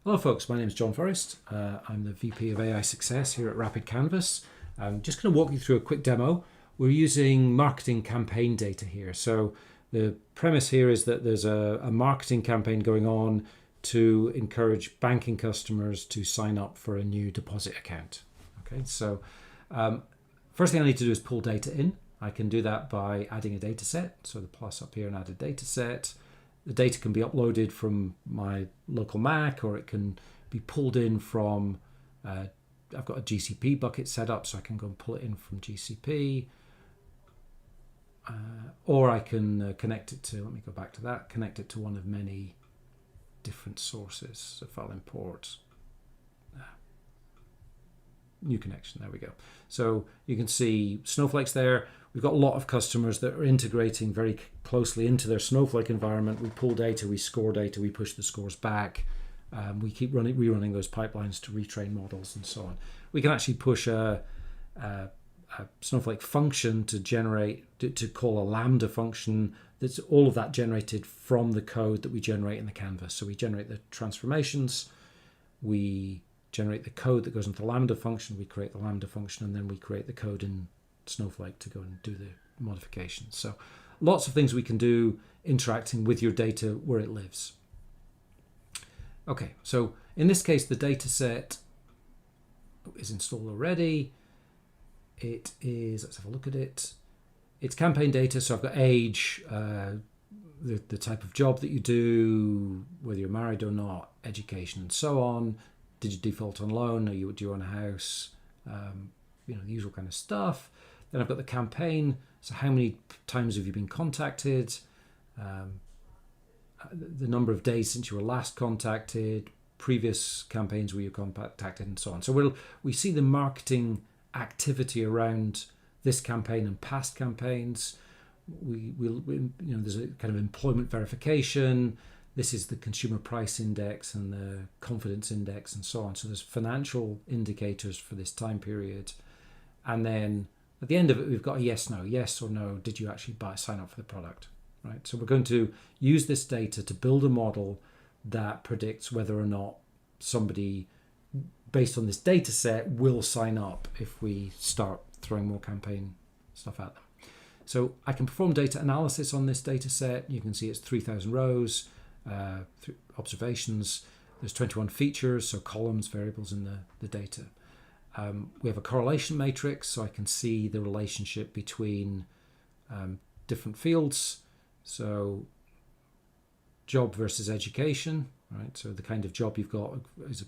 Hello folks, my name is John Forrest. I'm the VP of AI Success here at Rapid Canvas. I'm just going to walk you through a quick demo. We're using marketing campaign data here. So the premise here is that there's a marketing campaign going on to encourage banking customers to sign up for a new deposit account. Okay, so first thing I need to do is pull data in. I can do that by adding a data set. So the plus up here and add a data set. The data can be uploaded from my local Mac, or it can be pulled in from, I've got a GCP bucket set up, so I can go and pull it in from GCP. Or I can connect it to, let me go back to that, connect it to one of many different sources. So file import, new connection, there we go. So you can see snowflakes there. We've got a lot of customers that are integrating very closely into their Snowflake environment. We pull data, we score data, we push the scores back. We keep rerunning those pipelines to retrain models and so on. We can actually push a Snowflake function to generate, to call a Lambda function. That's all of that generated from the code that we generate in the canvas. So we generate the transformations, we generate the code that goes into the Lambda function, we create the Lambda function, and then we create the code in Snowflake to go and do the modifications. So lots of things we can do interacting with your data where it lives. Okay, so in this case, the data set is installed already. It is, let's have a look at it. It's campaign data, so I've got age, the type of job that you do, whether you're married or not, education and so on. Did you default on loan? Do you own a house? The usual kind of stuff. Then I've got the campaign. So how many times have you been contacted? The number of days since you were last contacted, previous campaigns where you contacted, and so on. So we see the marketing activity around this campaign and past campaigns. There's a kind of employment verification. This is the consumer price index and the confidence index and so on. So there's financial indicators for this time period. And then at the end of it, we've got a yes or no. Did you actually sign up for the product? Right. So we're going to use this data to build a model that predicts whether or not somebody, based on this data set, will sign up if we start throwing more campaign stuff at them. So I can perform data analysis on this data set. You can see it's 3,000 rows, observations. There's 21 features, so columns, variables in the data. We have a correlation matrix, so I can see the relationship between different fields. So job versus education, right? So the kind of job you've got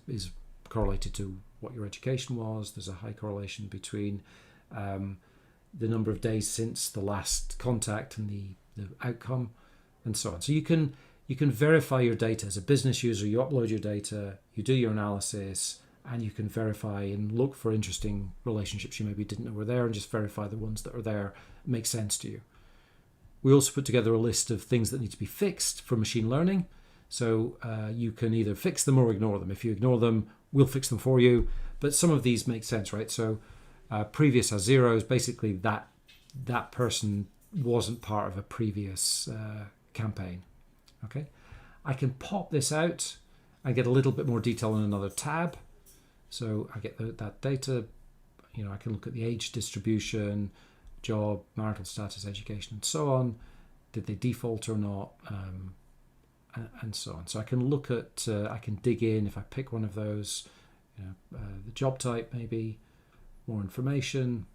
is correlated to what your education was. There's a high correlation between the number of days since the last contact and the outcome, and so on. So you can verify your data as a business user. You upload your data, you do your analysis, and you can verify and look for interesting relationships you maybe didn't know were there, and just verify the ones that are there make sense to you. We also put together a list of things that need to be fixed for machine learning. So you can either fix them or ignore them. If you ignore them, we'll fix them for you. But some of these make sense, right? So previous has zeros. Basically, that person wasn't part of a previous campaign. Okay, I can pop this out. I get a little bit more detail in another tab. So I get that data. I can look at the age distribution, job, marital status, education, and so on. Did they default or not? And so on. So I can look at, I can dig in if I pick one of those, the job type maybe, more information.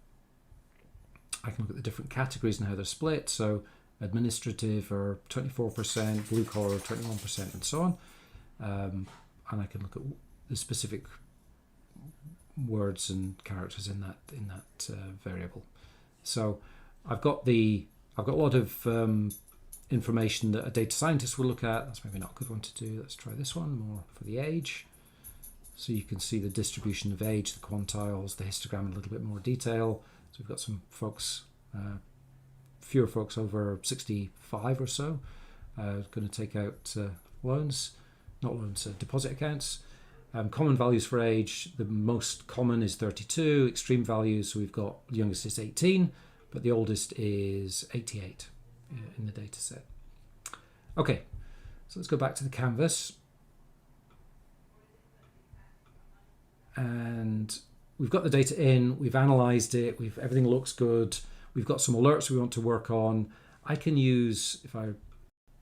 I can look at the different categories and how they're split. So administrative or 24%, blue collar 21%, and so on. And I can look at the specific words and characters in that variable. So I've got a lot of information that a data scientist will look at. That's maybe not a good one to do. Let's try this one, more for the age. So you can see the distribution of age, the quantiles, the histogram in a little bit more detail. So we've got some folks, fewer folks over 65 or so, going to take out loans, not loans, deposit accounts. Common values for age, the most common is 32, extreme values, so we've got the youngest is 18, but the oldest is 88 in the data set. Okay, so let's go back to the canvas. and we've got the data in, we've analyzed it, everything looks good, we've got some alerts we want to work on. I can use, if I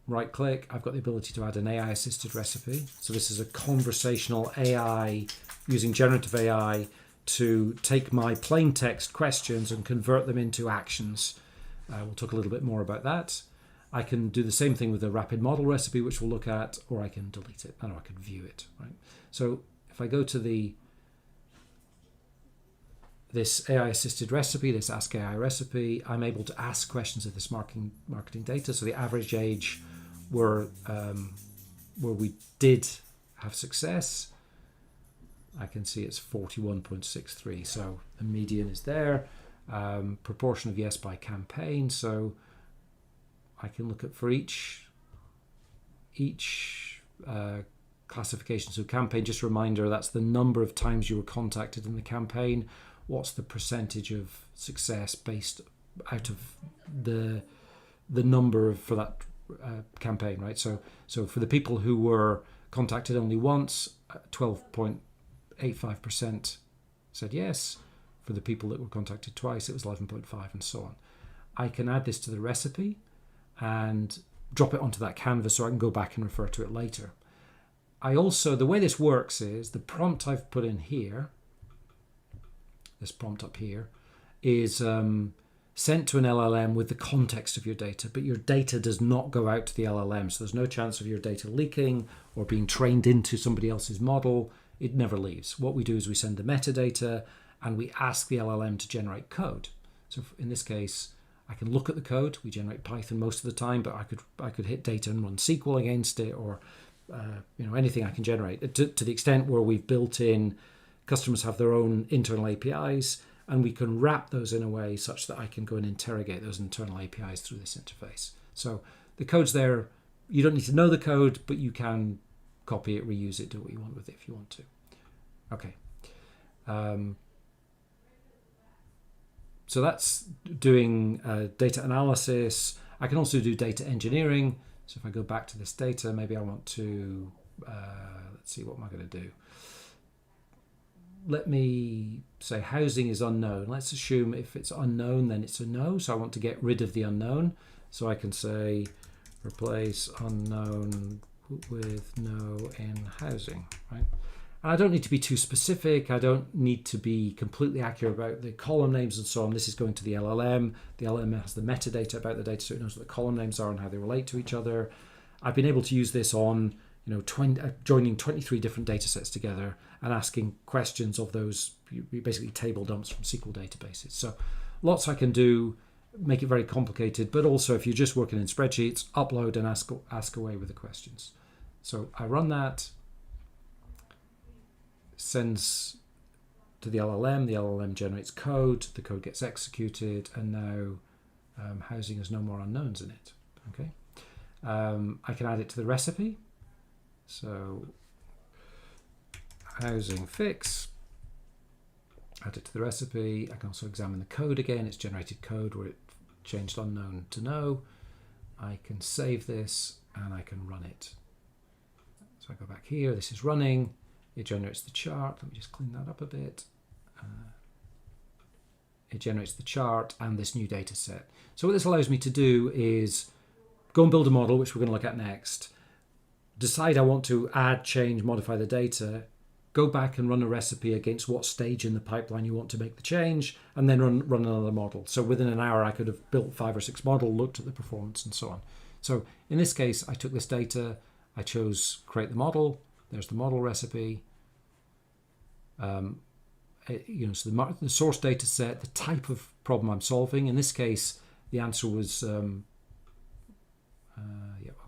right click, I've got the ability to add an AI assisted recipe. So this is a conversational AI using generative AI to take my plain text questions and convert them into actions. We'll talk a little bit more about that. I can do the same thing with a rapid model recipe, which we'll look at, or I can delete it, and I can view it. Right. So if I go to this AI assisted recipe, this AskAI recipe, I'm able to ask questions of this marketing data. So the average age where we did have success, I can see it's 41.63. So the median is there. Proportion of yes by campaign. So I can look at for each classification. So campaign, just a reminder, that's the number of times you were contacted in the campaign. What's the percentage of success based out of the number for that campaign, right? So for the people who were contacted only once, 12.85% said yes. For the people that were contacted twice, it was 11.5, and so on. I can add this to the recipe and drop it onto that canvas so I can go back and refer to it later. I also, the way this works is the prompt I've put in here, this prompt up here, is sent to an LLM with the context of your data, but your data does not go out to the LLM. So there's no chance of your data leaking or being trained into somebody else's model. It never leaves. What we do is we send the metadata and we ask the LLM to generate code. So in this case, I can look at the code. We generate Python most of the time, but I could hit data and run SQL against it, or anything I can generate. To the extent where we've built in, customers have their own internal APIs, and we can wrap those in a way such that I can go and interrogate those internal APIs through this interface. So the code's there. You don't need to know the code, but you can copy it, reuse it, do what you want with it if you want to. Okay. So that's doing data analysis. I can also do data engineering. So if I go back to this data, maybe I want to, let's see, what am I going to do? Let me say housing is unknown. Let's assume if it's unknown, then it's a no. So I want to get rid of the unknown. So I can say replace unknown with no in housing, right? And I don't need to be too specific. I don't need to be completely accurate about the column names and so on. This is going to the LLM. The LLM has the metadata about the data, so it knows what the column names are and how they relate to each other. I've been able to use this on, joining 23 different data sets together and asking questions of those, basically table dumps from SQL databases. So lots I can do, make it very complicated, but also if you're just working in spreadsheets, upload and ask away with the questions. So I run that, sends to the LLM generates code, the code gets executed, and now housing has no more unknowns in it. Okay, I can add it to the recipe. So housing fix, add it to the recipe. I can also examine the code again. It's generated code where it changed unknown to no. I can save this and I can run it. So I go back here, this is running. It generates the chart. Let me just clean that up a bit. It generates the chart and this new data set. So what this allows me to do is go and build a model, which we're going to look at next. Decide I want to add, change, modify the data. Go back and run a recipe against what stage in the pipeline you want to make the change, and then run another model. So within an hour, I could have built 5 or 6 models, looked at the performance, and so on. So in this case, I took this data, I chose create the model. There's the model recipe. So the source data set, the type of problem I'm solving. In this case, the answer was over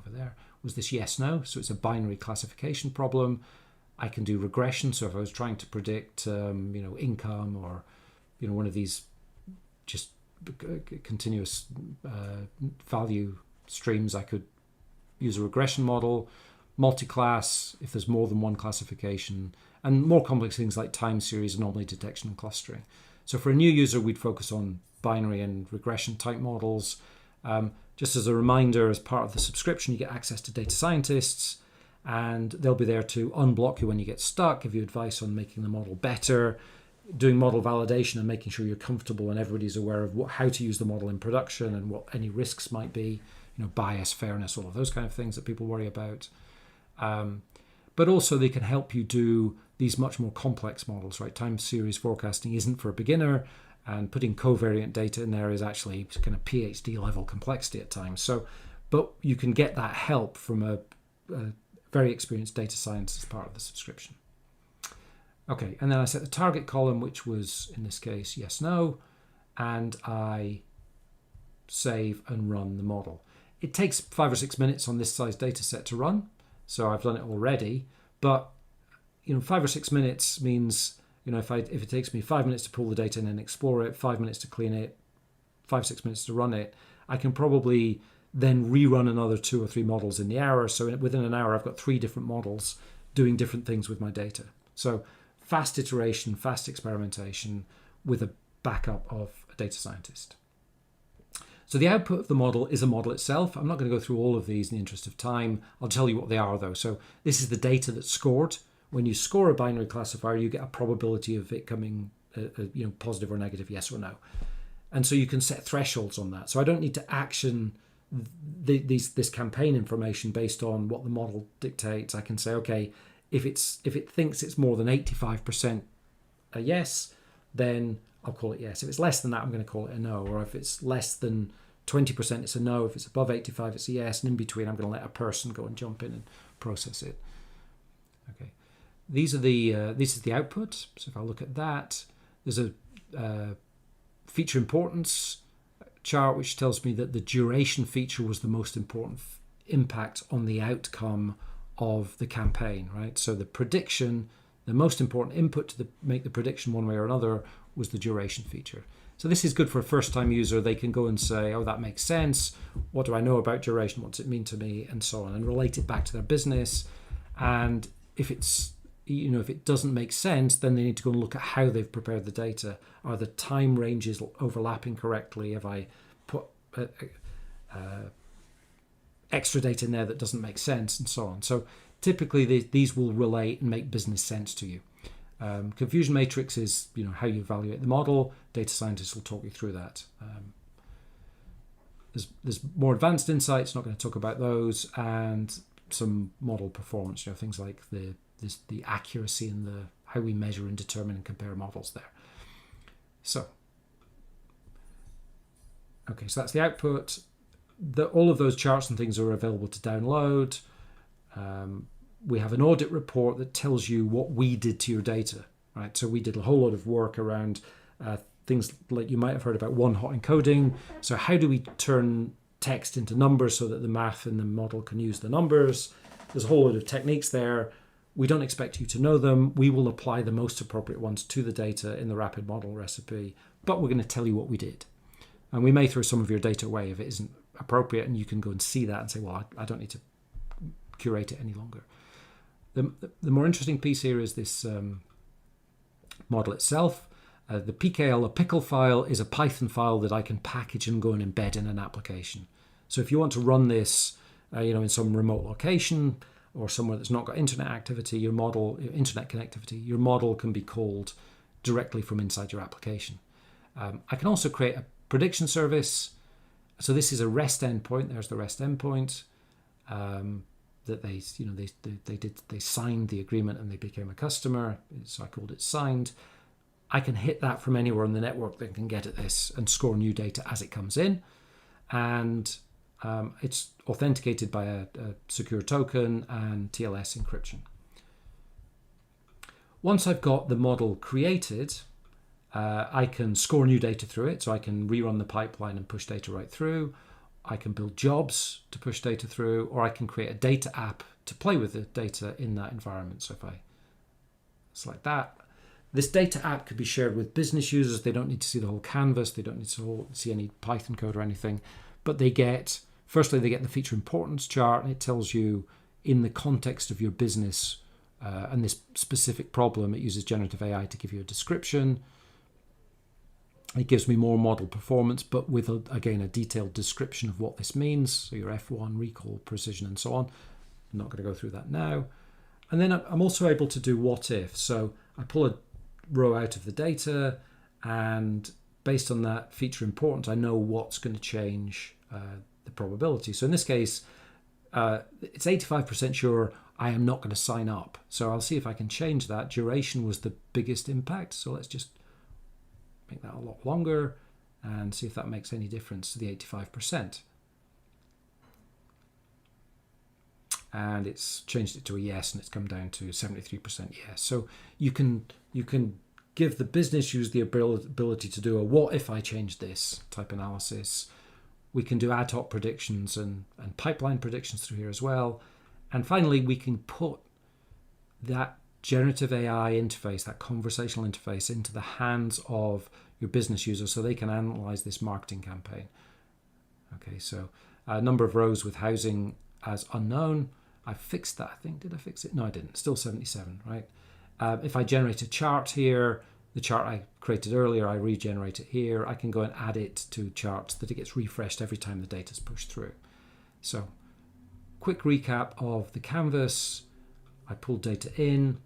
there. Was this yes no? So it's a binary classification problem. I can do regression. So if I was trying to predict, income or one of these just continuous value streams, I could use a regression model. Multi-class, if there's more than one classification, and more complex things like time series, anomaly detection, and clustering. So for a new user, we'd focus on binary and regression type models. Just as a reminder, as part of the subscription, you get access to data scientists, and they'll be there to unblock you when you get stuck, give you advice on making the model better, doing model validation and making sure you're comfortable and everybody's aware of how to use the model in production and what any risks might be, bias, fairness, all of those kind of things that people worry about. But also they can help you do these much more complex models, right? Time series forecasting isn't for a beginner, and putting covariant data in there is actually kind of PhD level complexity at times. So, but you can get that help from a very experienced data scientist as part of the subscription. Okay, and then I set the target column, which was in this case yes, no, and I save and run the model. It takes 5 or 6 minutes on this size data set to run, so I've done it already. But 5 or 6 minutes means if it takes me 5 minutes to pull the data in and explore it, 5 minutes to clean it, 5-6 minutes to run it, I can probably then rerun another 2 or 3 models in the hour. So within an hour, I've got 3 different models doing different things with my data. So fast iteration, fast experimentation with a backup of a data scientist. So the output of the model is a model itself. I'm not going to go through all of these in the interest of time. I'll tell you what they are though. So this is the data that's scored. When you score a binary classifier, you get a probability of it coming positive or negative, yes or no. And so you can set thresholds on that. So I don't need to action this campaign information based on what the model dictates. I can say, okay, if it thinks it's more than 85% a yes, then I'll call it yes. If it's less than that, I'm going to call it a no. Or if it's less than 20%, it's a no. If it's above 85, it's a yes. And in between, I'm going to let a person go and jump in and process it. Okay, this is the output. So if I look at that, there's a feature importance chart which tells me that the duration feature was the most important impact on the outcome of the campaign, right? So the prediction, the most important input to make the prediction one way or another was the duration feature. So this is good for a first-time user. They can go and say, oh, that makes sense. What do I know about duration? What does it mean to me? And so on, and relate it back to their business. And if if it doesn't make sense, then they need to go and look at how they've prepared the data. Are the time ranges overlapping correctly? Have I put extra data in there that doesn't make sense, and so on? So typically these will relate and make business sense to you. Confusion matrix is how you evaluate the model. Data scientists will talk you through that. There's more advanced insights, not going to talk about those, and some model performance, things like the accuracy and how we measure and determine and compare models there. So so that's the output. All of those charts and things are available to download. We have an audit report that tells you what we did to your data, right? So we did a whole lot of work around things like you might have heard about one-hot encoding. So how do we turn text into numbers so that the math in the model can use the numbers? There's a whole lot of techniques there. We don't expect you to know them. We will apply the most appropriate ones to the data in the rapid model recipe, but we're going to tell you what we did. And we may throw some of your data away if it isn't appropriate, and you can go and see that and say, well, I don't need to curate it any longer. The more interesting piece here is this model itself. The PKL, a pickle file, is a Python file that I can package and go and embed in an application. So if you want to run this in some remote location or somewhere that's not got internet activity, internet connectivity, your model can be called directly from inside your application. I can also create a prediction service. So this is a REST endpoint. There's the REST endpoint that they signed the agreement and they became a customer. So I called it signed. I can hit that from anywhere on the network that can get at this and score new data as it comes in. And it's authenticated by a secure token and TLS encryption. Once I've got the model created, I can score new data through it. So I can rerun the pipeline and push data right through. I can build jobs to push data through, or I can create a data app to play with the data in that environment. So if I select that, this data app could be shared with business users. They don't need to see the whole canvas. They don't need to see any Python code or anything, but they get the feature importance chart, and it tells you in the context of your business and this specific problem. It uses generative AI to give you a description. It gives me more model performance, but with, again, a detailed description of what this means. So your F1, recall, precision, and so on. I'm not going to go through that now. And then I'm also able to do what if. So I pull a row out of the data, and based on that feature importance, I know what's going to change the probability. So in this case, it's 85% sure I am not going to sign up. So I'll see if I can change that. Duration was the biggest impact. So let's just make that a lot longer and see if that makes any difference to the 85%. And it's changed it to a yes, and it's come down to 73% yes. So you can give the business users the ability to do a what if I change this type analysis. We can do ad hoc predictions and pipeline predictions through here as well. And finally, we can put that generative AI interface, that conversational interface, into the hands of your business users so they can analyze this marketing campaign. Okay, so a number of rows with housing as unknown. I fixed that, I think. Did I fix it? No, I didn't. Still 77, right? If I generate a chart here, the chart I created earlier, I regenerate it here. I can go and add it to charts that it gets refreshed every time the data is pushed through. So, quick recap of the canvas. I pulled data in.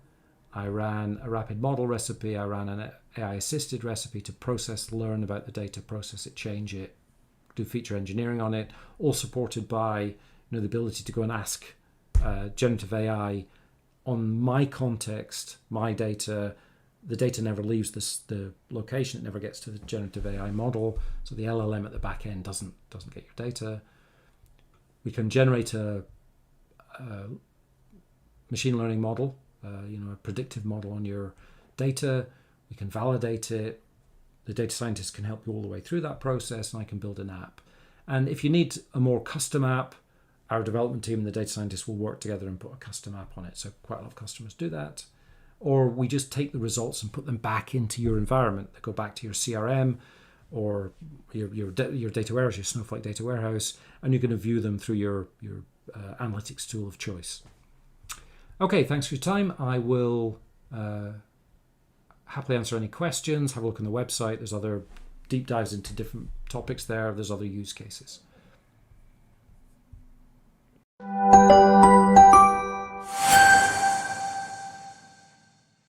I ran a rapid model recipe. I ran an AI-assisted recipe to process, learn about the data, process it, change it, do feature engineering on it, all supported by the ability to go and ask generative AI on my context, my data. The data never leaves the location. It never gets to the generative AI model. So the LLM at the back end doesn't get your data. We can generate a machine learning model, a predictive model on your data. We can validate it. The data scientists can help you all the way through that process, and I can build an app. And if you need a more custom app, our development team and the data scientists will work together and put a custom app on it. So quite a lot of customers do that. Or we just take the results and put them back into your environment. They go back to your CRM or your data warehouse, your Snowflake data warehouse, and you're going to view them through your analytics tool of choice. Okay, thanks for your time. I will happily answer any questions. Have a look on the website. There's other deep dives into different topics there. There's other use cases.